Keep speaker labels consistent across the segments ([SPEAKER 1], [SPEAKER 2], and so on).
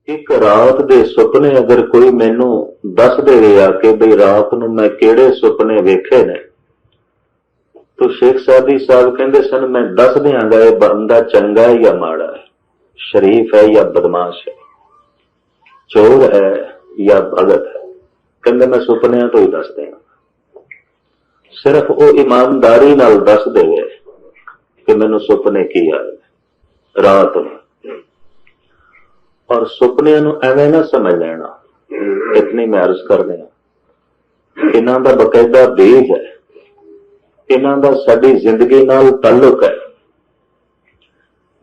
[SPEAKER 1] ਇੱਕ ਰਾਤ ਦੇ ਸੁਪਨੇ ਅਗਰ ਕੋਈ ਮੈਨੂੰ ਦੱਸ ਦੇਵੇ ਆ ਕੇ ਬਈ ਰਾਤ ਨੂੰ ਮੈਂ ਕਿਹੜੇ ਸੁਪਨੇ ਵੇਖੇ ਨੇ, तो शेख सादी साहब कहते सन मैं दस दियांगा ये बंदा चंगा है या माड़ा है, शरीफ है या बदमाश है, चोर है या भगत है। कहते मैं सुपनिया तो ही दस दियां, सिर्फ वो ईमानदारी नाल दस देवे कि मैनू सुपने की आए रात में। और सुपनिया नू एवें ना समझ लेना, इतनी मैं अर्ज कर दिया इन्हां दा बकायदा बीज है, इन्हां दा साडी जिंदगी नाल ताल्लुक है।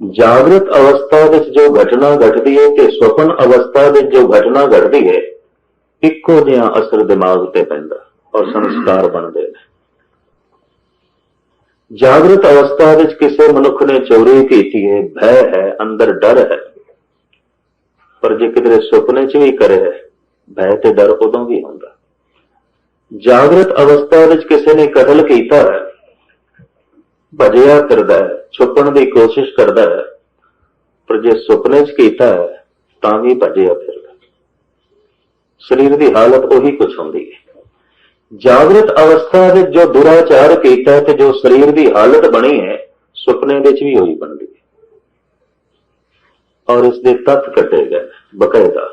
[SPEAKER 1] जागृत अवस्था विच जो घटना घटदी है ते सुपन अवस्था विच जो घटना घटदी है इक्को जिहा असर दिमाग ते पैंदा और संस्कार बनदे ने। जागृत अवस्था विच किसी मनुख ने चोरी कीती है, भय है, अंदर डर है, पर जे किधरे सुपने च भी करे भय ते डर उदों भी हुंदा। जागृत अवस्था विच किसी ने कतल किया है, भजिया करदा है, छुपण की कोशिश करता है, पर जे सुपने च किया है तां भी भजिया फिरदा। शरीर की हालत उही कुछ होंदी है। जागृत अवस्था विच जो दुराचार किया है ते जो शरीर की हालत बनी है सुपने विच भी उही बनदी है। और इसके तत्थ कटे गए बकायदा।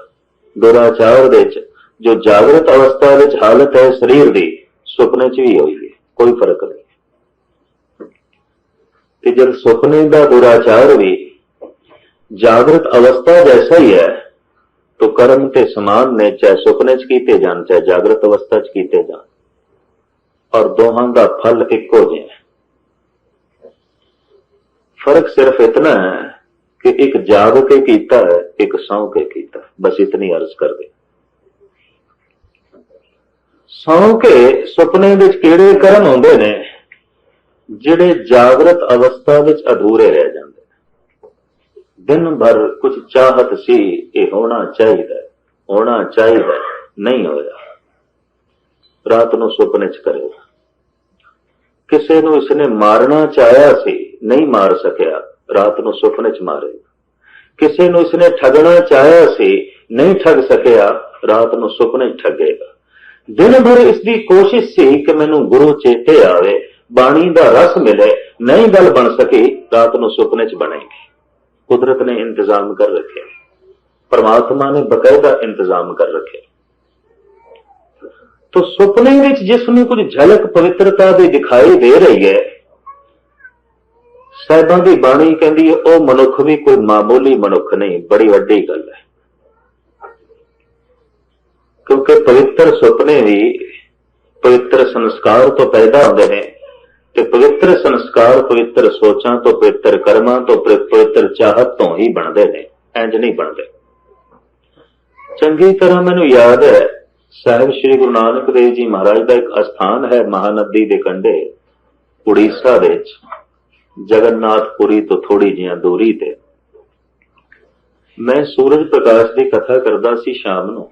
[SPEAKER 1] दुराचार विच जो जागृत अवस्था विच हालत है शरीर की, सुपने च भी हुई है, कोई फर्क नहीं। कि जब सुपने का दुराचार भी जागृत अवस्था जैसा ही है तो कर्म के समान ने, चाहे सुपने च कीते जान चाहे जागृत अवस्था च कीते जान, और दोहां का फल इक्को जिहा। फर्क सिर्फ इतना है कि एक जाग के कीता है, एक सौ के कीता, बस इतनी अर्ज कर दे। सौ के सुपने विच किहड़े कर्म होंदे ने जिहड़े जागृत अवस्था विच अधूरे रह जांदे ने। दिन भर कुछ चाहत सी ये होना चाहिए, होना चाहिए, नहीं होया, रात नूं सुपने च करेगा। किसी नूं इसने मारना चाहया सी, नहीं मार सकिया, रात नूं सुपने च मारेगा। किसी नूं इसने ठगना चाहया सी, नहीं ठग सकिया, रात नूं सुपने च ठगेगा। दिन भर इसकी कोशिश सी कि मैनू गुरु चेते आवे, बाणी दा रस मिले, नहीं गल बन सकी, रात नूं सुपने च बनेगी। कुदरत ने इंतजाम कर रखे, परमात्मा ने बकायदा इंतजाम कर रखे। तो सुपने विच जिसमें कुछ झलक पवित्रता दी दिखाई दे रही है, साहिबां दी बाणी कहंदी है ओ मनुख भी कोई मामूली मनुख नहीं, बड़ी वड्डी गल है। क्योंकि पवित्र सुपने भी पवित्र संस्कार तो पैदा होते हैं, तो पवित्र संस्कार पवित्र सोचां तो, पवित्र कर्मां तो, पवित्र चाहत तो ही बनते हैं, इंज नहीं बनते। चंगी तरह मैनू याद है साहिब श्री गुरु नानक देव जी महाराज का एक अस्थान है महानदी के कंढे उड़ीसा विच, जगन्नाथपुरी तो थोड़ी जी दूरी ते। मैं सूरज प्रकाश की कथा करता सी शाम नूं,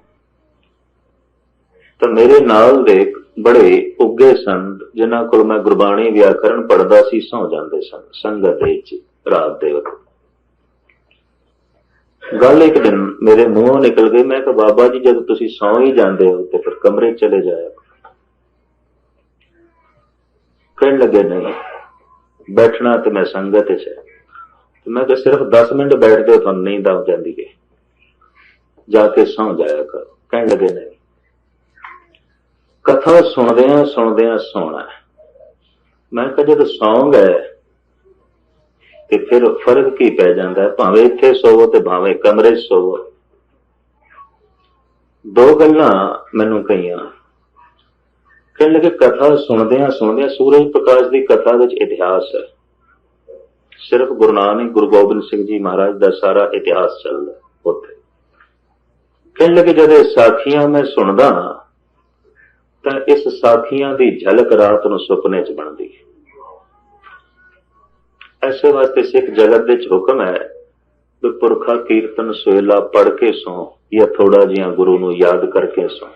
[SPEAKER 1] तो मेरे नाल दे बड़े उगे संत जिन्हां कोल मैं गुरबाणी व्याकरण पढ़दा सी सौ जांदे सन संगत विच रात दे वक्त। गल एक दिन मेरे मुंहों निकल गई, मैं कहा बाबा जी जब तुसीं सौ ही जांदे हो तो फिर कमरे चले जाया। कहने लगे नहीं बैठना तो मैं संगत है, तो मैं कहा सिर्फ 10 मिनट बैठ दो तुहानूं नींद आ जांदी है, जाके सौ जाया करो। कहने लगे नहीं, कथा सुनदियां सुनदियां सोना है। मैं कहा जब सौ गए तो फिर फर्क की पै जाता है, भावें इत्थे सोवो ते भावें कमरे सोवो। दो गल्लां मैनूं कहियां। कहने लगे कथा सुनदियां सुनदियां सूरज प्रकाश की कथा विच इतिहास है, सिर्फ गुरु नानक गुरु गोबिंद सिंह जी महाराज का सारा इतिहास चलदा उत्थे। कहने लगे जब साखियां मैं सुनदा तो इस साखियां की झलक रात नूं सुपने च बनदी है। ऐसे वास्ते सिख जगत विच हुक्म है कि पुरखा कीर्तन सोहेला पढ़ के सो या थोड़ा जिहा गुरु नूं याद करके सो।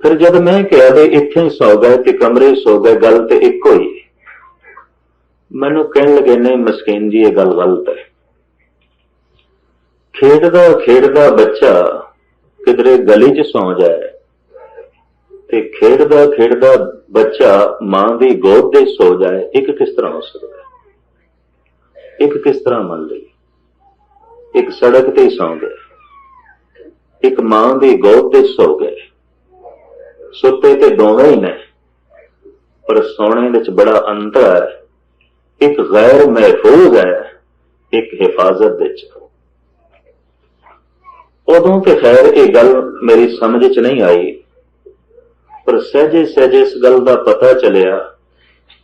[SPEAKER 1] फिर जब मैं कहा भी इत्थे सो गए ते कमरे सो गए, गल ते इक्को ही। मैनूं कहण लगे नहीं मस्कीन जी ये गल गलत है। ਖੇਡਦਾ ਖੇਡਦਾ ਬੱਚਾ ਕਿਧਰੇ ਗਲੀ 'ਚ ਸੌਂ ਜਾਏ ਤੇ ਖੇਡਦਾ ਖੇਡਦਾ ਬੱਚਾ ਮਾਂ ਦੀ ਗੋਦ ਦੇ ਸੋ ਜਾਏ, ਇੱਕ ਕਿਸ ਤਰ੍ਹਾਂ ਹੋ ਸਕਦਾ? ਇੱਕ ਕਿਸ ਤਰ੍ਹਾਂ ਮੰਨ ਲਈ? ਇੱਕ ਸੜਕ ਤੇ ਸੌਂ ਗਏ, ਇੱਕ ਮਾਂ ਦੀ ਗੋਦ ਦੇ ਸੋ ਗਏ। ਸੁੱਤੇ ਤੇ ਦੋਵੇਂ ਹੀ ਨੇ, ਪਰ ਸੋਣੇ ਵਿੱਚ ਬੜਾ ਅੰਤਰ ਹੈ। ਇੱਕ ਗੈਰ ਮਹਿਫੂਜ਼ ਹੈ, ਇੱਕ ਹਿਫਾਜ਼ਤ ਵਿੱਚ। ਉਦੋਂ ਤੇ ਖੈਰ ਇਹ ਗੱਲ ਮੇਰੀ ਸਮਝ 'ਚ ਨਹੀਂ ਆਈ, ਪਰ ਸਹਿਜੇ ਸਹਿਜੇ ਇਸ ਗੱਲ ਦਾ ਪਤਾ ਚੱਲਿਆ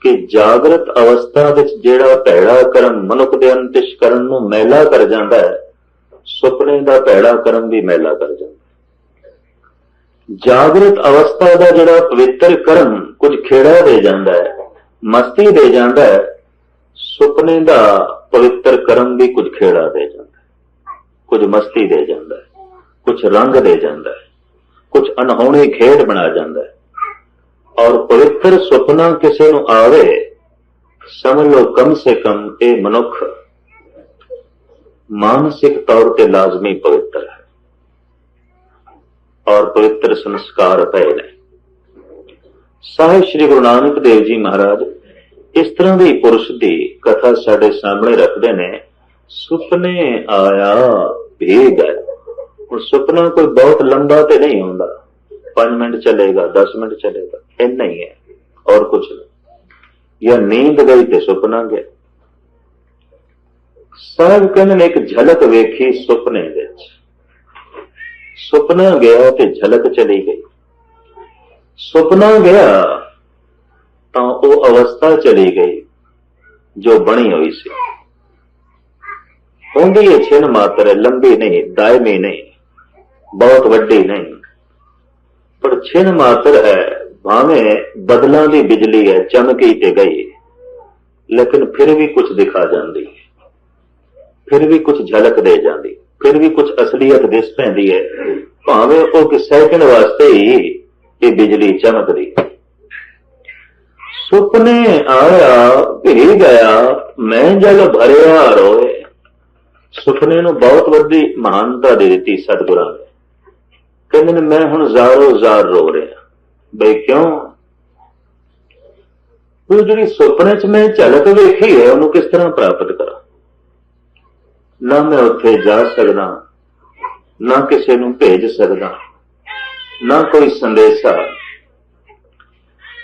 [SPEAKER 1] ਕਿ ਜਾਗਰਤ ਅਵਸਥਾ ਵਿੱਚ ਜਿਹੜਾ ਭੈੜਾ ਕਰਮ ਮਨੁੱਖ ਦੇ ਅੰਤਿਸ਼ਕਰਨ ਨੂੰ ਮੈਲਾ ਕਰ ਜਾਂਦਾ ਹੈ, ਸੁਪਨੇ ਦਾ ਭੈੜਾ ਕਰਮ ਵੀ ਮੈਲਾ ਕਰ ਜਾਂਦਾ ਹੈ। ਜਾਗਰਤ ਅਵਸਥਾ ਦਾ ਜਿਹੜਾ ਪਵਿੱਤਰ ਕਰਮ ਕੁਝ ਖੇੜਾ ਦੇ ਜਾਂਦਾ ਹੈ, ਮਸਤੀ ਦੇ ਜਾਂਦਾ ਹੈ, ਸੁਪਨੇ ਦਾ ਪਵਿੱਤਰ ਕਰਮ ਵੀ ਕੁਝ ਖੇੜਾ ਦੇ ਜਾਂਦਾ ਹੈ, ਕੁਝ ਮਸਤੀ ਦੇ ਜਾਂਦਾ ਹੈ, ਕੁਝ ਰੰਗ ਦੇ ਜਾਂਦਾ ਹੈ, ਕੁਝ ਅਨਹੋਣੀ ਖੇਡ ਬਣਾ ਜਾਂਦਾ ਹੈ। ਔਰ ਪਵਿੱਤਰ ਸੁਪਨਾ ਕਿਸੇ ਨੂੰ ਆਵੇ, ਸਮਝ ਲਓ ਕਮ ਸੇ ਕਮ ਇਹ ਮਨੁੱਖ ਮਾਨਸਿਕ ਤੌਰ ਤੇ ਲਾਜ਼ਮੀ ਪਵਿੱਤਰ ਹੈ ਔਰ ਪਵਿੱਤਰ ਸੰਸਕਾਰ ਪਏ ਨੇ। ਸਾਹਿਬ ਸ੍ਰੀ ਗੁਰੂ ਨਾਨਕ ਦੇਵ ਜੀ ਮਹਾਰਾਜ ਇਸ ਤਰ੍ਹਾਂ ਦੇ ਪੁਰਸ਼ ਦੀ ਕਥਾ ਸਾਡੇ ਸਾਹਮਣੇ ਰੱਖਦੇ ਨੇ। ਸੁਪਨੇ ਆਇਆ ਭੇਗ ਹੈ। ਹੁਣ ਸੁਪਨਾ ਕੋਈ ਬਹੁਤ ਲੰਬਾ ਤੇ ਨਹੀਂ ਹੁੰਦਾ, 5 ਮਿੰਟ ਚਲੇਗਾ, 10 ਮਿੰਟ ਚਲੇਗਾ, ਇੰਨਾ ਹੀ ਹੈ ਔਰ ਕੁਛ ਨਹੀਂ। ਜਾਂ ਨੀਂਦ ਗਈ ਤੇ ਸੁਪਨਾ ਗਿਆ। ਸਾਹਿਬ ਕਹਿੰਦੇ ਨੇ ਇੱਕ ਝਲਕ ਵੇਖੀ ਸੁਪਨੇ ਵਿੱਚ। ਸੁਪਨਾ ਗਿਆ ਤੇ ਝਲਕ ਚਲੀ ਗਈ। ਸੁਪਨਾ ਗਿਆ ਤਾਂ ਉਹ ਅਵਸਥਾ ਚਲੀ ਗਈ ਜੋ ਬਣੀ ਹੋਈ ਸੀ। ਉਹਦੀ ਇਹ ਛਿਨ ਮਾਤਰ ਹੈ, ਲੰਬੀ ਨਹੀਂ, ਦਾਇਮੀ ਨਹੀਂ, ਬਹੁਤ ਵੱਡੀ ਨਹੀਂ, ਪਰ ਛਿਨ ਮਾਤਰ ਹੈ। ਭਾਵੇਂ ਬਦਲਾਂ ਦੀ ਬਿਜਲੀ ਹੈ, ਚਮਕੀ ਤੇ ਗਈ, ਲੇਕਿਨ ਫਿਰ ਵੀ ਕੁਝ ਦਿਖਾ ਜਾਂਦੀ, ਫਿਰ ਵੀ ਕੁਝ ਝਲਕ ਦੇ ਜਾਂਦੀ, ਫਿਰ ਵੀ ਕੁਝ ਅਸਲੀਅਤ ਦਿਸ ਪੈਂਦੀ ਹੈ। ਭਾਵੇਂ ਉਹ ਕਿ ਸੈਕਿੰਡ ਵਾਸਤੇ ਹੀ ਇਹ ਬਿਜਲੀ ਚਮਕਦੀ। ਸੁਪਨੇ ਆਇਆ ਭਿਰ ਗਿਆ, ਮੈਂ ਜਲ ਭਰਿਆ ਰੋਏ। ਸੁਪਨੇ ਨੂੰ ਬਹੁਤ ਵੱਡੀ ਮਹਾਨਤਾ ਦੇ ਦਿੱਤੀ ਸਤਿਗੁਰਾਂ ਨੇ। ਕਹਿੰਦੇ ਨੇ ਮੈਂ ਹੁਣ ਜ਼ਾਰੋ ਜ਼ਾਰ ਰੋ ਰਿਹਾ। ਬਈ ਕਿਉਂ? ਉਹ ਜਿਹੜੀ ਸੁਪਨੇ 'ਚ ਮੈਂ ਝਲਕ ਵੇਖੀ ਹੈ, ਉਹਨੂੰ ਕਿਸ ਤਰ੍ਹਾਂ ਪ੍ਰਾਪਤ ਕਰਾਂ? ਨਾ ਮੈਂ ਉੱਥੇ ਜਾ ਸਕਦਾ, ਨਾ ਕਿਸੇ ਨੂੰ ਭੇਜ ਸਕਦਾ, ਨਾ ਕੋਈ ਸੰਦੇਸ਼ਾ।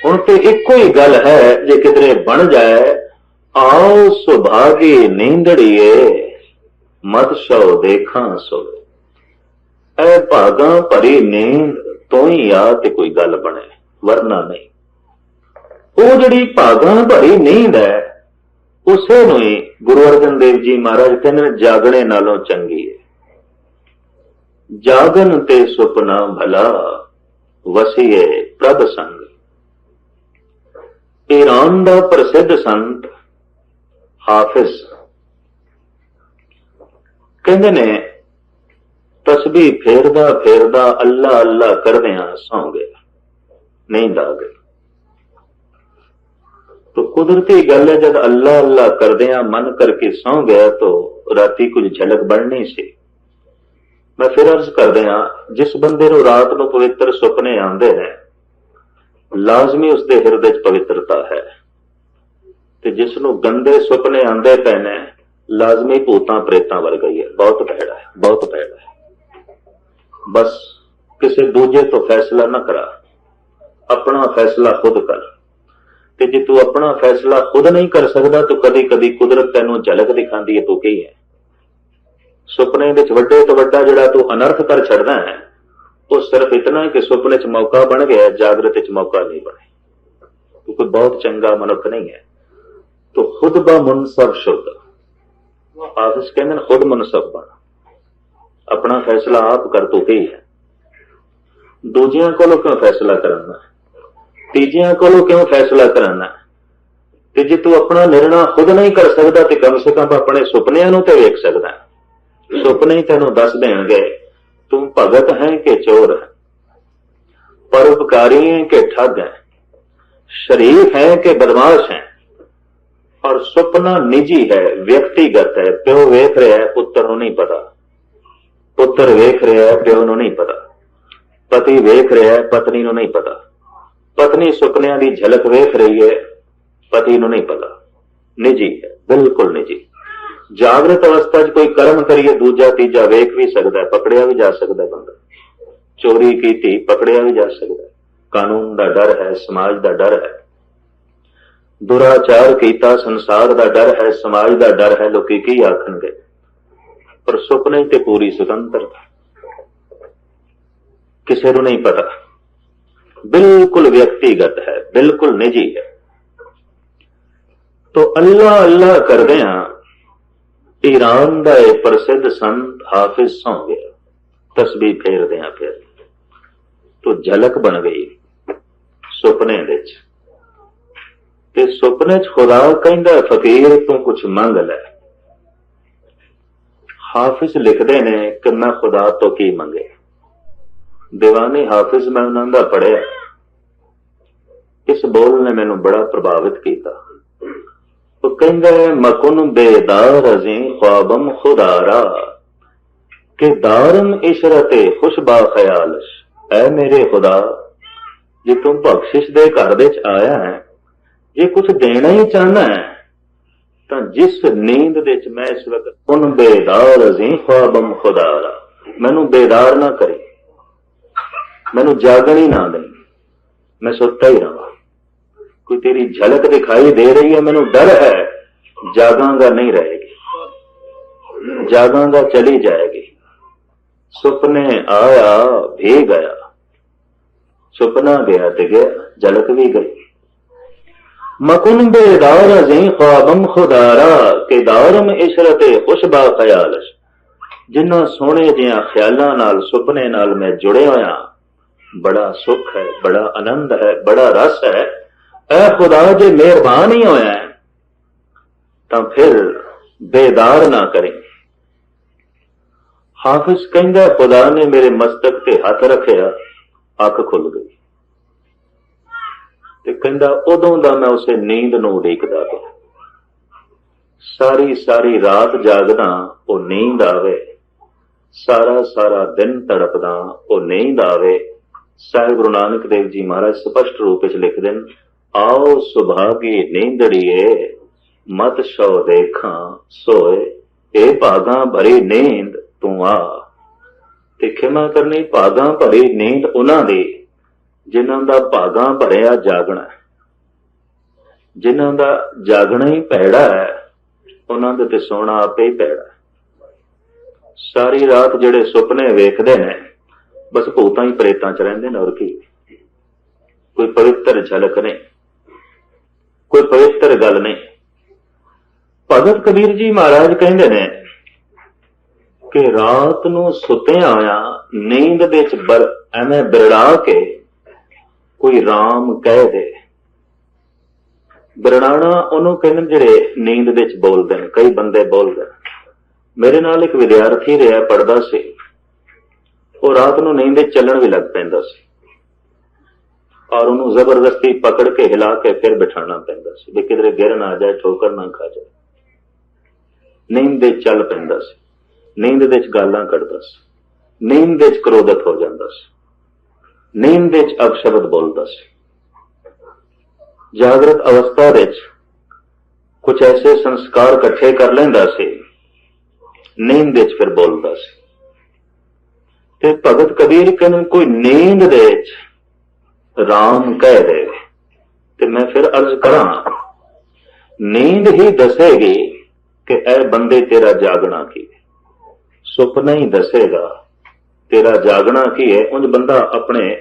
[SPEAKER 1] ਹੁਣ ਤੇ ਇੱਕੋ ਹੀ ਗੱਲ ਹੈ, ਜੇ ਕਿਧਰੇ ਬਣ ਜਾਏ, ਆਓ ਸੁਭਾਗੀ ਨੀਂਦੜੀਏ, ਮਤ ਸੋ ਦੇਖਾਂ ਸੋਵੇ। ਐ ਭਾਗਾਂ ਭਰੀ ਨੀਂਦ ਤੋਂ ਹੀ ਆ ਤੇ ਕੋਈ ਗੱਲ ਬਣੇ, ਵਰਨਾ ਨਹੀਂ। ਉਹ ਜਿਹੜੀ ਭਾਗਾਂ ਭਰੀ ਨੀਂਦ ਹੈ, ਉਸੇ ਨੂੰ ਹੀ ਗੁਰੂ ਅਰਜਨ ਦੇਵ ਜੀ ਮਹਾਰਾਜ ਕਹਿੰਦੇ ਨੇ ਜਾਗਣੇ ਨਾਲੋਂ ਚੰਗੀ ਹੈ। ਜਾਗਨ ਤੇ ਸੁਪਨਾ ਭਲਾ, ਵਸੀਏ ਪ੍ਰਭ ਸੰਗ। ਈਰਾਨ ਦਾ ਪ੍ਰਸਿੱਧ ਸੰਤ ਹਾਫਿਜ਼ ਕਹਿੰਦੇ ਨੇ ਤਸਬੀਹ ਫੇਰਦਾ ਫੇਰਦਾ ਅੱਲਾ ਅੱਲਾ ਕਰਦਿਆਂ ਸੌਂ ਗਿਆ, ਨੀਂਦ ਆ ਗਈ। तो कुदरती गल है, जब अल्लाह अल्लाह करदियां मन करके सौ गया तो राती कुछ झलक बढ़नी सी। मैं फिर अर्ज करदियां, जिस बंदे नूं रात नूं पवित्र सुपने आंदे ने, लाजमी उसके हिरदे च पवित्रता है। ते जिस नूं गंदे सुपने आंदे पे ने, लाजमी भूतां प्रेतां वर्गा ही है। बहुत भैड़ा है, बहुत भैड़ा है। बस किसी दूजे तो फैसला ना करा, अपना फैसला खुद कर। ਤੇ ਜੇ ਤੂੰ ਆਪਣਾ ਫੈਸਲਾ ਖੁਦ ਨਹੀਂ ਕਰ ਸਕਦਾ ਤਾਂ ਕਦੀ ਕਦੀ ਕੁਦਰਤ ਤੈਨੂੰ ਝਲਕ ਦਿਖਾਉਂਦੀ ਹੈ, ਤੂੰ ਕੀ ਹੈ। ਸੁਪਨੇ ਵਿੱਚ ਵੱਡੇ ਤੋਂ ਵੱਡਾ ਜਿਹੜਾ ਤੂੰ ਅਨਰਥ ਕਰ ਛੱਡਦਾ ਹੈ, ਉਹ ਸਿਰਫ ਇਤਨਾ ਕਿ ਸੁਪਨੇ 'ਚ ਮੌਕਾ ਬਣ ਗਿਆ, ਜਾਗਰਤ 'ਚ ਮੌਕਾ ਨਹੀਂ ਬਣੇ। ਤੂੰ ਕੋਈ ਬਹੁਤ ਚੰਗਾ ਮਨੁੱਖ ਨਹੀਂ ਹੈ। ਤੂੰ ਖੁਦ ਬਾ ਮੁਨਸਬ ਸ਼ੁੱਧ। ਆਫਿਸ ਕਹਿੰਦੇ ਨੇ ਖੁਦ ਮੁਨਸਬ ਬਣ, ਆਪਣਾ ਫੈਸਲਾ ਆਪ ਕਰ। ਤੂੰ ਕੀ ਹੈ। ਦੂਜਿਆਂ ਕੋਲੋਂ ਕਿਉਂ ਫੈਸਲਾ ਕਰਨਾ? ਤੀਜਿਆਂ ਕੋਲੋਂ ਕਿਉਂ ਫੈਸਲਾ ਕਰਾਨਾ? ਤੇ ਜੇ ਤੂੰ ਆਪਣਾ ਨਿਰਣਾ ਖੁਦ ਨਹੀਂ ਕਰ ਸਕਦਾ ਤੇ ਕਮ ਸੇ ਕਮ ਆਪਣੇ ਸੁਪਨਿਆਂ ਨੂੰ ਤੇ ਵੇਖ ਸਕਦਾ। ਸੁਪਨੇ ਹੀ ਤੈਨੂੰ ਦੱਸ ਦੇਣਗੇ ਤੂੰ ਭਗਤ ਹੈ ਕਿ ਚੋਰ ਹੈ, ਪਰਉਪਕਾਰੀ ਹੈ ਕਿ ਠੱਗ ਹੈ, शरीफ है कि बदमाश है। और सुपना निजी है, व्यक्तिगत है। प्यो वेख रहा है, पुत्र नहीं पता। ਪੁੱਤਰ ਵੇਖ ਰਿਹਾ ਹੈ, ਪਿਓ ਨੂੰ ਨਹੀਂ ਪਤਾ। ਪਤੀ ਵੇਖ ਰਿਹਾ ਹੈ, ਪਤਨੀ ਨੂੰ ਨਹੀਂ ਪਤਾ। ਪਤਨੀ ਸੁਪਨਿਆਂ ਦੀ ਝਲਕ ਵੇਖ ਰਹੀ ਹੈ, ਪਤੀ ਨੂੰ ਨਹੀਂ ਪਤਾ। ਨਿੱਜੀ ਹੈ, ਬਿਲਕੁਲ ਨਿੱਜੀ। ਜਾਗਰਤ ਅਵਸਥਾ 'ਚ ਕੋਈ ਕਰਮ ਕਰੀਏ, ਦੂਜਾ ਤੀਜਾ ਵੇਖ ਵੀ ਸਕਦਾ ਹੈ, ਪਕੜਿਆ ਵੀ ਜਾ ਸਕਦਾ ਹੈ। ਬੰਦਾ ਚੋਰੀ ਕੀਤੀ, ਪਕੜਿਆ ਵੀ ਜਾ ਸਕਦਾ ਹੈ। ਕਾਨੂੰਨ ਦਾ ਡਰ ਹੈ, ਸਮਾਜ ਦਾ ਡਰ ਹੈ। ਦੁਰਾਚਾਰ ਕੀਤਾ, ਸੰਸਾਰ ਦਾ ਡਰ ਹੈ, ਸਮਾਜ ਦਾ ਡਰ ਹੈ, ਲੋਕੀ ਕੀ ਆਖਣਗੇ। ਪਰ ਸੁਪਨੇ ਤੇ ਪੂਰੀ ਸੁਤੰਤਰਤਾ, ਕਿਸੇ ਨੂੰ ਨਹੀਂ ਪਤਾ, ਬਿਲਕੁਲ ਵਿਅਕਤੀਗਤ ਹੈ, ਬਿਲਕੁਲ ਨਿੱਜੀ ਹੈ। ਤੋ ਅੱਲਾ ਅੱਲਾ ਕਰਦਿਆਂ ਈਰਾਨ ਦਾ ਇਹ ਪ੍ਰਸਿੱਧ ਸੰਤ ਹਾਫਿਜ਼ ਸੌਂ ਗਿਆ, ਤਸਬੀਹ ਫੇਰਦਿਆਂ ਫਿਰ ਤੋ ਝਲਕ ਬਣ ਗਈ ਸੁਪਨੇ ਵਿੱਚ। ਤੇ ਸੁਪਨੇ 'ਚ ਖੁਦਾ ਕਹਿੰਦਾ ਫਕੀਰ ਤੂੰ ਕੁਛ ਮੰਗ ਲੈ। ਹਾਫਿਜ਼ ਲਿਖਦੇ ਨੇ ਕਿ ਮੈਂ ਖੁਦਾ ਤੋਂ ਕੀ ਮੰਗੇ। ਦੀਵਾਨੇ ਹਾਫਿਜ਼ ਮੈਂ ਉਹਨਾਂ ਦਾ ਪੜ੍ਹਿਆ, ਇਸ ਬੋਲ ਨੇ ਮੈਨੂੰ ਬੜਾ ਪ੍ਰਭਾਵਿਤ ਕੀਤਾ। ਉਹ ਕਹਿੰਦਾ ਮਕੁਨ ਬੇਦਾਰ ਅਜ਼ੀਂ ख्वाबम खुदारा ਕਿ ਦਾਰਮ ਇਸ਼ਰਤੇ ਖੁਸ਼ਬਾ ਖਿਆਲਸ਼। ਐ ਮੇਰੇ ਖੁਦਾ, ਜੇ ਤੂੰ ਬਖਸ਼ਿਸ਼ ਦੇ ਘਰ ਵਿੱਚ ਆਇਆ ਹੈ, ਜੇ ਕੁਛ ਦੇਣਾ ਹੀ ਚਾਹਨਾ ਹੈ, ਤਾਂ ਜਿਸ ਨੀਂਦ ਵਿੱਚ ਮੈਂ ਇਸ ਵਕਤ ਕੁਨ ਬੇਦਾਰ ਅਜ਼ੀਂ ख्वाबम खुदारा, ਮੈਨੂੰ ਬੇਦਾਰ ਨਾ ਕਰੇ, ਮੈਨੂੰ ਜਾਗਣ ਹੀ ਨਾ ਦੇ, ਮੈਂ ਸੁੱਤਾ ਹੀ ਰਹਾਂ। ਕੋਈ ਤੇਰੀ ਝਲਕ ਦਿਖਾਈ ਦੇ ਰਹੀ ਹੈ, ਮੈਨੂੰ ਡਰ ਹੈ ਜਾਗਾਂਗਾ ਨਹੀਂ ਰਹੇਗੀ, ਜਾਗਾਂਗਾ ਚਲੀ ਜਾਏਗੀ। ਸੁਪਨੇ ਆਇਆ ਵੀ ਗਿਆ, ਸੁਪਨਾ ਗਿਆ ਤੇ ਗਿਆ, ਝਲਕ ਵੀ ਗਈ। ਮकुन बेदार अज़ीं ख्वाबम खुदारा के दारम इशरते खुशबा खयालश। जिन्ना सोहणे जिहां ख्यालां नाल, सुपने नाल मैं जुड़े होया, बड़ा सुख है, बड़ा आनंद है, बड़ा रस है। ऐ खुदा जे मेहरबान ही होया है तां फिर बेदार ना करें। हाफिज कहंदा खुदा ने मेरे मस्तक ते हथ रखिया, अख खुल गई। ਤੇ ਕਹਿੰਦਾ ਉਦੋਂ ਦਾ ਮੈਂ ਉਸੇ ਨੀਂਦ ਨੂੰ ਉਡੀਕਦਾ ਪਿਆ। ਸਾਰੀ ਸਾਰੀ ਰਾਤ ਜਾਗਦਾ ਉਹ ਨੀਂਦ ਆਵੇ, ਸਾਰਾ ਸਾਰਾ ਦਿਨ ਤੜਪਦਾ ਉਹ ਨੀਂਦ ਆਵੇ। ਸਾਹਿਬ ਗੁਰੂ ਨਾਨਕ ਦੇਵ ਜੀ ਮਹਾਰਾਜ ਸਪਸ਼ਟ ਰੂਪ ਵਿੱਚ ਲਿਖਦੇ ਨੇ, ਆਓ ਸੁਭਾਗੀ ਨੀਂਦੜੀਏ ਮਤ ਸੋ ਦੇਖਾਂ ਸੋਏ, ਇਹ ਭਾਗਾਂ ਭਰੀ ਨੀਂਦ ਤੂੰ ਆ। ਤੇ ਖਿਮਾ ਕਰਨੀ ਭਾਗਾਂ ਭਰੀ ਨੀਂਦ ਉਹਨਾਂ ਦੀ ਜਿਨ੍ਹਾਂ ਦਾ ਭਾਗਾਂ ਭਰਿਆ ਜਾਗਣਾ, ਜਿਨ੍ਹਾਂ ਦਾ ਜਾਗਣਾ ਹੀ ਭੈੜਾ ਹੈ, ਉਹਨਾਂ ਦੇ ਤੇ ਸੋਣਾ ਆਪੇ ਹੀ ਭੈੜਾ। ਸਾਰੀ ਰਾਤ ਜਿਹੜੇ ਸੁਪਨੇ ਵੇਖਦੇ ਨੇ ਬਸ ਭੂਤਾਂ ਹੀ ਪ੍ਰੇਤਾਂ 'ਚ ਰਹਿੰਦੇ ਨੇ, ਹੋਰ ਕੀ। ਕੋਈ ਪਵਿੱਤਰ ਝਲਕ ਨਹੀਂ, ਕੋਈ ਪਵਿੱਤਰ ਗੱਲ ਨਹੀਂ। ਭਗਤ ਕਬੀਰ ਜੀ ਮਹਾਰਾਜ ਕਹਿੰਦੇ ਨੇ ਕਿ ਰਾਤ ਨੂੰ ਸੁੱਤਿਆਂ ਹੋਇਆ ਨੀਂਦ ਦੇ ਵਿੱਚ ਐਵੇਂ ਬਿਰੜਾ ਕੇ ਕੋਈ ਰਾਮ ਕਹਿ ਦੇ। ਬਿਰੜਾਣਾ ਉਹਨੂੰ ਕਹਿੰਦੇ ਜਿਹੜੇ ਨੀਂਦ ਵਿੱਚ ਬੋਲਦੇ ਨੇ, ਕਈ ਬੰਦੇ ਬੋਲਦੇ। ਮੇਰੇ ਨਾਲ ਇੱਕ ਵਿਦਿਆਰਥੀ ਰਿਹਾ, ਪੜ੍ਹਦਾ ਸੀ, ਉਹ ਰਾਤ ਨੂੰ ਨੀਂਦ ਵਿੱਚ ਚੱਲਣ ਵੀ ਲੱਗ ਪੈਂਦਾ ਸੀ ਔਰ ਉਹਨੂੰ ਜ਼ਬਰਦਸਤੀ ਪਕੜ ਕੇ ਹਿਲਾ ਕੇ ਫਿਰ ਬਿਠਾਣਾ ਪੈਂਦਾ ਸੀ ਵੀ ਕਿਧਰੇ ਗਿਰ ਨਾ ਜਾਏ, ਠੋਕਰ ਨਾ ਖਾ ਜਾਏ। ਨੀਂਦ ਵਿੱਚ ਚੱਲ ਪੈਂਦਾ ਸੀ, ਨੀਂਦ ਵਿੱਚ ਗਾਲਾਂ ਕੱਢਦਾ ਸੀ, ਨੀਂਦ ਵਿੱਚ ਕ੍ਰੋਧਿਤ ਹੋ ਜਾਂਦਾ ਸੀ, ਨੀਂਦ ਵਿੱਚ ਅਪਸ਼ਬਦ ਬੋਲਦਾ ਸੀ। ਜਾਗਰਤ ਅਵਸਥਾ ਵਿੱਚ ਕੁਝ ਐਸੇ ਸੰਸਕਾਰ ਇਕੱਠੇ ਕਰ ਲੈਂਦਾ ਸੀ, ਨੀਂਦ ਵਿੱਚ ਫਿਰ ਬੋਲਦਾ ਸੀ। ਤੇ ਭਗਤ ਕਬੀਰ ਕਹਿੰਦੇ ਕੋਈ ਨੀਂਦ ਦੇ ਵਿੱਚ ਰਾਮ ਕਹਿ ਦੇ ਤੇ ਮੈਂ ਫਿਰ ਅਰਜ਼ ਕਰਾਂ, ਨੀਂਦ ਹੀ ਦੱਸੇਗੀ ਕਿ ਇਹ ਬੰਦੇ ਤੇਰਾ ਜਾਗਣਾ ਕੀ ਹੈ। ਸੁਪਨਾ ਹੀ ਦੱਸੇਗਾ ਤੇਰਾ ਜਾਗਣਾ ਕੀ ਹੈ। ਉਂਝ ਬੰਦਾ ਆਪਣੇ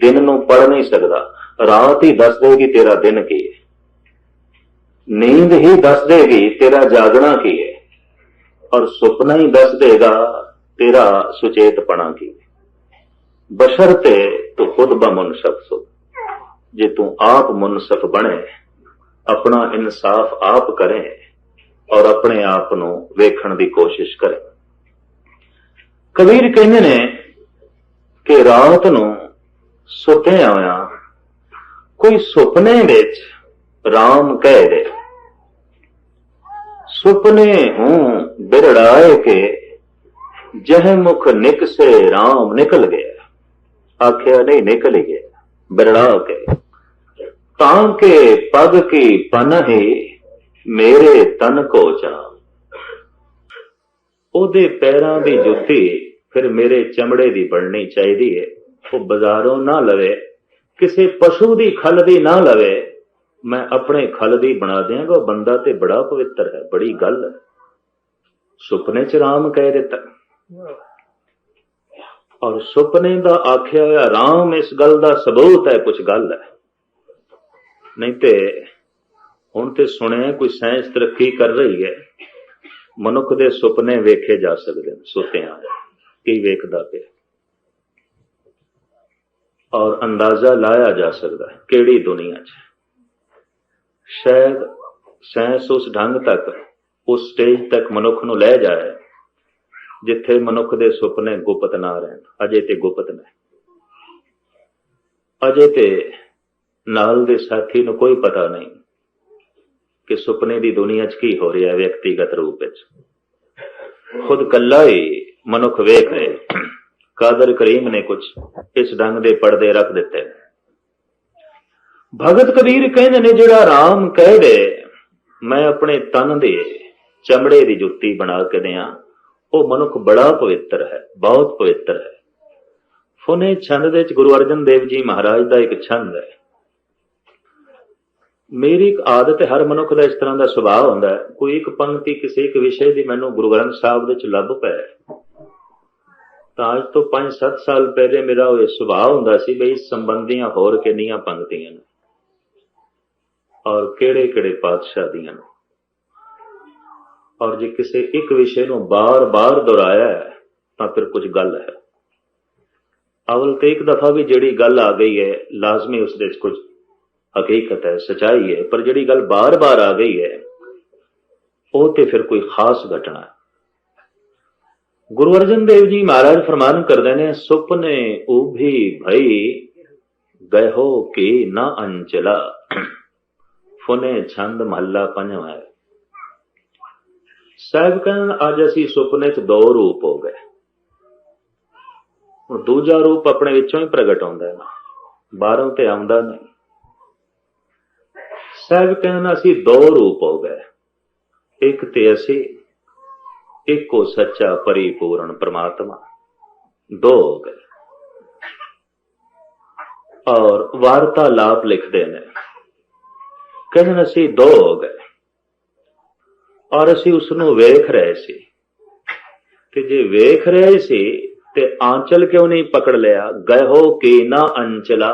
[SPEAKER 1] ਦਿਨ ਨੂੰ ਪੜ੍ਹ ਨਹੀਂ ਸਕਦਾ, ਰਾਤ ਹੀ ਦੱਸ ਦੇਗੀ ਤੇਰਾ ਦਿਨ ਕੀ ਹੈ। ਨੀਂਦ ਹੀ ਦੱਸ ਦੇਗੀ ਤੇਰਾ ਜਾਗਣਾ ਕੀ ਹੈ ਔਰ ਸੁਪਨਾ ਹੀ ਦੱਸ ਦੇਗਾ ਤੇਰਾ ਸੁਚੇਤਪਣਾ ਕੀ ਹੈ। ਬਸ਼ਰਤੇ ਤੂੰ ਖੁਦ ਬ ਮੁਨਸਫ ਸੋ, ਜੇ ਤੂੰ ਆਪ ਮੁਨਸਫ ਬਣੇ, ਆਪਣਾ ਇਨਸਾਫ ਆਪ ਕਰੇ ਔਰ ਆਪਣੇ ਆਪ ਨੂੰ ਵੇਖਣ ਦੀ ਕੋਸ਼ਿਸ਼ ਕਰੇ। ਕਬੀਰ ਕਹਿੰਦੇ ਨੇ ਕਿ ਰਾਤ ਨੂੰ ਸੁੱਤਿਆਂ ਹੋਇਆ ਕੋਈ ਸੁਪਨੇ ਵਿੱਚ ਰਾਮ ਕਹਿ ਦੇ। ਸੁਪਨੇ ਹੂੰ ਬਿਰੜਾਏ ਕੇ जह मुख निक से राम निकल गया, आख्या नहीं निकल ही गया बिरड़ा के। तांके पग की पनही मेरे तन को चाम, ਉਹਦੇ ਪੈਰਾਂ ਦੀ ਜੁੱਤੀ ਫਿਰ ਮੇਰੇ ਚਮੜੇ ਦੀ ਬਣਨੀ ਚਾਹੀਦੀ ਹੈ। ਉਹ ਬਾਜ਼ਾਰੋਂ ਨਾ ਲਵੇ, ਕਿਸੇ ਪਸ਼ੂ ਦੀ ਖਲ ਦੀ ਨਾ ਲਵੇ, ਮੈਂ ਆਪਣੇ ਖਲ ਦੀ ਬਣਾ ਦਿਆਂਗਾ। ਉਹ ਬੰਦਾ ਤੇ ਬੜਾ ਪਵਿੱਤਰ ਹੈ, ਬੜੀ ਗੱਲ ਹੈ। ਸੁਪਨੇ ਚ ਰਾਮ ਕਹਿ ਦਿੱਤਾ, ਔਰ ਸੁਪਨੇ ਦਾ ਆਖਿਆ ਹੋਇਆ ਰਾਮ ਇਸ ਗੱਲ ਦਾ ਸਬੂਤ ਹੈ, ਕੁਛ ਗੱਲ ਹੈ। ਨਹੀਂ ਤੇ ਹੁਣ ਤੇ ਸੁਣਿਆ ਕੋਈ ਸਾਇੰਸ ਤਰੱਕੀ ਕਰ ਰਹੀ ਹੈ, ਮਨੁੱਖ ਦੇ ਸੁਪਨੇ ਵੇਖੇ ਜਾ ਸਕਦੇ ਨੇ ਸੁੱਤਿਆਂ, ਕੀ ਵੇਖਦਾ ਪਿਆ, ਔਰ ਅੰਦਾਜ਼ਾ ਲਾਇਆ ਜਾ ਸਕਦਾ ਕਿਹੜੀ ਦੁਨੀਆ 'ਚ। ਸ਼ਾਇਦ ਸਾਇੰਸ ਉਸ ਢੰਗ ਤੱਕ, ਉਸ ਸਟੇਜ ਤੱਕ ਮਨੁੱਖ ਨੂੰ ਲੈ ਜਾਏ ਜਿੱਥੇ ਮਨੁੱਖ ਦੇ ਸੁਪਨੇ ਗੁਪਤ ਨਾ ਰਹਿਣ। ਅਜੇ ਤੇ ਗੁਪਤ ਨੇ, ਅਜੇ ਤੇ ਨਾਲ ਦੇ ਸਾਥੀ ਨੂੰ ਕੋਈ ਪਤਾ ਨਹੀਂ ਕਿ ਸੁਪਨੇ ਦੀ ਦੁਨੀਆ 'ਚ ਕੀ ਹੋ ਰਿਹਾ ਵਿਅਕਤੀਗਤ ਰੂਪ ਵਿੱਚ। ਖੁਦ ਕੱਲਾ ਹੀ ਮਨੁੱਖ ਵੇਖ ਰਿਹਾ। ਕਾਦਰ ਕਰੀਮ ਨੇ ਕੁਝ ਇਸ ਢੰਗ ਦੇ ਪਰਦੇ ਰੱਖ ਦਿੱਤੇ। ਭਗਤ ਕਬੀਰ ਕਹਿੰਦੇ ਨੇ, ਜਿਹੜਾ ਰਾਮ ਕਹਿ ਦੇ ਮੈਂ ਆਪਣੇ ਤਨ ਦੇ ਚਮੜੇ ਦੀ ਜੁੱਤੀ ਬਣਾ ਕੇ ਦਿਆਂ, ਉਹ ਮਨੁੱਖ ਬੜਾ ਪਵਿੱਤਰ ਹੈ, ਬਹੁਤ ਪਵਿੱਤਰ ਹੈ। ਫੁਨੇ ਛੰਦ ਦੇ ਵਿੱਚ ਗੁਰੂ ਅਰਜਨ ਦੇਵ ਜੀ ਮਹਾਰਾਜ ਦਾ ਇੱਕ ਛੰਦ ਹੈ। ਮੇਰੀ ਇੱਕ ਆਦਤ ਹੈ, ਹਰ ਮਨੁੱਖ ਦਾ ਇਸ ਤਰ੍ਹਾਂ ਦਾ ਸੁਭਾਅ ਹੁੰਦਾ ਹੈ। ਕੋਈ ਇੱਕ ਪੰਕਤੀ ਕਿਸੇ ਇੱਕ ਵਿਸ਼ੇ ਦੀ ਮੈਨੂੰ ਗੁਰੂ ਗ੍ਰੰਥ ਸਾਹਿਬ ਦੇ ਵਿੱਚ ਲੱਭ ਪਏ ਤਾਂ ਅੱਜ ਤੋਂ 5-7 ਸਾਲ ਪਹਿਲੇ ਮੇਰਾ ਉਹ ਸੁਭਾਅ ਹੁੰਦਾ ਸੀ ਬਈ ਇਸ ਸੰਬੰਧੀਆਂ ਹੋਰ ਕਿੰਨੀਆਂ ਪੰਕਤੀਆਂ ਨੇ ਔਰ ਕਿਹੜੇ ਕਿਹੜੇ ਪਾਤਸ਼ਾਹ ਦੀਆਂ ਨੇ, ਔਰ ਜੇ ਕਿਸੇ ਇੱਕ ਵਿਸ਼ੇ ਨੂੰ ਬਾਰ-ਬਾਰ ਦੁਹਰਾਇਆ ਤਾਂ ਫਿਰ ਕੁਝ ਗੱਲ ਹੈ। ਅਵਲ ਤੇ ਇੱਕ ਦਫਾ ਵੀ ਜਿਹੜੀ ਗੱਲ ਆ ਗਈ ਹੈ ਲਾਜ਼ਮੀ ਉਸ ਦੇ ਵਿੱਚ ਕੁਝ ਹਕੀਕਤ ਹੈ, ਸਚਾਈ ਹੈ, ਪਰ ਜਿਹੜੀ ਗੱਲ ਬਾਰ-ਬਾਰ ਆ ਗਈ ਹੈ ਉਹ ਤੇ ਫਿਰ ਕੋਈ ਖਾਸ ਘਟਨਾ ਹੈ। ਗੁਰੂ ਅਰਜਨ ਦੇਵ ਜੀ ਮਹਾਰਾਜ ਫਰਮਾਨ ਕਰਦੇ ਨੇ, ਸੁਪਨੇ ਉਭੀ ਭਈ ਗਇਓ ਕੀ ਨਾ ਅੰਚਲਾ। ਫੁਨੇ ਛੰਦ ਮਹੱਲਾ ਪੰਜਵਾਂ ਹੈ। ਸਾਹਿਬ ਕਹਿੰਦੇ ਅੱਜ ਅਸੀਂ ਸੁਪਨੇ 'ਚ ਦੋ ਰੂਪ ਹੋ ਗਏ। ਹੁਣ ਦੂਜਾ ਰੂਪ ਆਪਣੇ ਵਿੱਚੋਂ ਹੀ ਪ੍ਰਗਟ ਹੁੰਦਾ ਹੈ, ਬਾਹਰੋਂ ਤੇ ਆਉਂਦਾ ਨਹੀਂ। ਸਾਹਿਬ ਕਹਿੰਦੇ ਅਸੀਂ ਦੋ ਰੂਪ ਹੋ ਗਏ। ਇੱਕ ਤੇ ਅਸੀਂ ਇੱਕੋ ਸੱਚਾ ਪਰਿਪੂਰਨ ਪ੍ਰਮਾਤਮਾ, ਦੋ ਹੋ ਗਏ। ਔਰ ਵਾਰਤਾਲਾਪ ਲਿਖਦੇ ਨੇ, ਕਹਿੰਦੇ ਅਸੀਂ ਦੋ ਹੋ ਗਏ ਔਰ ਅਸੀਂ ਉਸਨੂੰ ਵੇਖ ਰਹੇ ਸੀ। ਤੇ ਜੇ ਵੇਖ ਰਹੇ ਸੀ ਤੇ ਆਂਚਲ ਕਿਉਂ ਨਹੀਂ ਪਕੜ ਲਿਆ? ਗਇਓ ਕੀ ਨਾ ਅੰਚਲਾ।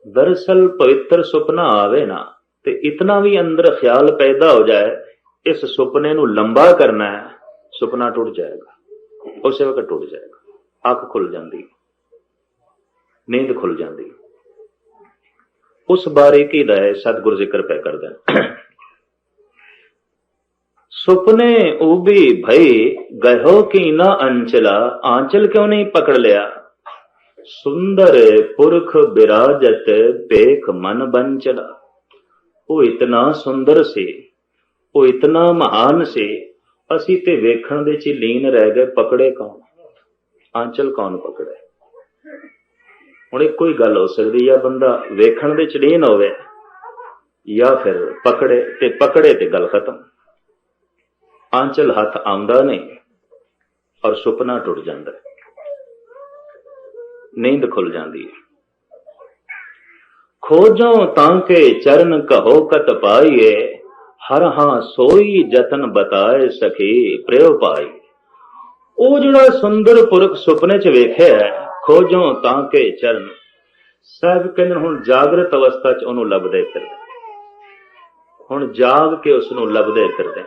[SPEAKER 1] ਦਰਅਸਲ ਪਵਿੱਤਰ ਸੁਪਨਾ ਆਵੇ ਨਾ ਤੇ ਇਤਨਾ ਵੀ ਅੰਦਰ ਖਿਆਲ ਪੈਦਾ ਹੋ ਜਾਏ ਇਸ ਸੁਪਨੇ ਨੂੰ ਲੰਬਾ ਕਰਨਾ ਹੈ, ਸੁਪਨਾ ਟੁੱਟ ਜਾਏਗਾ, ਉਸੇ ਵਕਤ ਟੁੱਟ ਜਾਏਗਾ। ਅੱਖ ਖੁੱਲ ਜਾਂਦੀ, ਨੀਂਦ ਖੁੱਲ ਜਾਂਦੀ। ਉਸ ਬਾਰੀਕੀ ਦਾ ਸਤਿਗੁਰ ਜ਼ਿਕਰ ਪੈ ਕਰਦੇ ਨੇ। ਸੁਪਨੇ ਉਭੀ ਭਈ ਗਇਓ ਕੀ ਨਾ ਅੰਚਲਾ। ਆਂਚਲ ਕਿਉਂ ਨਹੀਂ ਪਕੜ ਲਿਆ? ਸੁੰਦਰ ਪੁਰਖ ਬਿਰਾਜਤ ਵੇਖ ਮਨ ਬੰਚਲਾ। ਉਹ ਇਤਨਾ ਸੁੰਦਰ ਸੀ, ਉਹ ਇਤਨਾ ਮਹਾਨ ਸੀ, ਅਸੀਂ ਤੇ ਵੇਖਣ ਦੇ ਚ ਲੀਨ ਰਹਿ ਗਏ। ਪਕੜੇ ਕੌਣ? ਆਂਚਲ ਕੌਣ ਪਕੜੇ? ਹੁਣ ਇੱਕੋ ਹੀ ਗੱਲ ਹੋ ਸਕਦੀ, ਜਾਂ ਬੰਦਾ ਵੇਖਣ ਦੇ ਚ ਲੀਨ ਹੋਵੇ ਜਾਂ ਫਿਰ ਪਕੜੇ ਤੇ ਗੱਲ ਖਤਮ। ਆਂਚਲ ਹੱਥ ਆਉਂਦਾ ਨਹੀਂ ਔਰ ਸੁਪਨਾ ਟੁੱਟ ਜਾਂਦਾ, ਨੀਂਦ ਖੁੱਲ ਜਾਂਦੀ ਹੈ। ਖੋਜੋ ਤਾਂ ਕੇ ਚਰਨ ਕਹੋ ਕਤ ਪਾਈਏ, ਹਰ ਹਾਂ ਸੋਈ ਜਤਨ ਬਤਾਏ ਸਖੀ ਪ੍ਰੇਉ ਪਾਈ। ਉਹ ਜਿਹੜਾ ਸੁੰਦਰ ਪੁਰਖ ਸੁਪਨੇ ਚ ਵੇਖਿਆ, ਖੋਜੋ ਤਾਂ ਕੇ ਚਰਨ। ਸਾਹਿਬ ਕਹਿੰਦੇ ਹੁਣ ਜਾਗਰਤ ਅਵਸਥਾ ਚ ਉਹਨੂੰ ਲੱਭਦੇ ਫਿਰਦੇ, ਹੁਣ ਜਾਗ ਕੇ ਉਸਨੂੰ ਲੱਭਦੇ ਫਿਰਦੇ।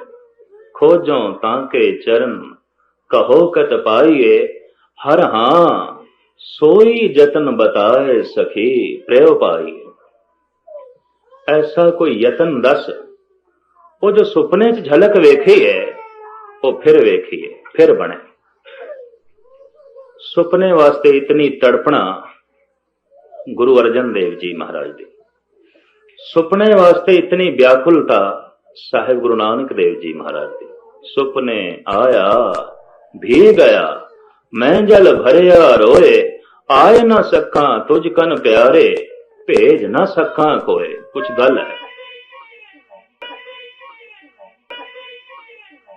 [SPEAKER 1] ਖੋਜੋ ਤਾਂ ਕੇ ਚਰਨ ਕਹੋ ਕਤ ਪਾਈਏ, ਹਰ ਹਾਂ ਸੋਈ ਜਤਨ ਬਤਾਏ ਸਖੀ ਪ੍ਰੇਉ ਪਾਈ। ਐਸਾ ਕੋਈ ਯਤਨ ਦੱਸ, ਉਹ ਜੋ ਸੁਪਨੇ 'ਚ ਝਲਕ ਵੇਖੀ ਹੈ ਉਹ ਫਿਰ ਵੇਖੀਏ, ਫਿਰ ਬਣੇ। ਸੁਪਨੇ ਵਾਸਤੇ ਇਤਨੀ ਤੜਪਣਾ ਗੁਰੂ ਅਰਜਨ ਦੇਵ ਜੀ ਮਹਾਰਾਜ ਦੀ, ਸੁਪਨੇ ਵਾਸਤੇ ਇਤਨੀ ਵਿਆਕੁਲਤਾ ਸਾਹਿਬ ਗੁਰੂ ਨਾਨਕ ਦੇਵ ਜੀ ਮਹਾਰਾਜ ਦੀ। ਸੁਪਨੇ ਆਇਆ भी गया मैं जल भरिया रोए, आए न सखां तुझ कन प्यारे, भेज न सखां कोय। कुछ गल है।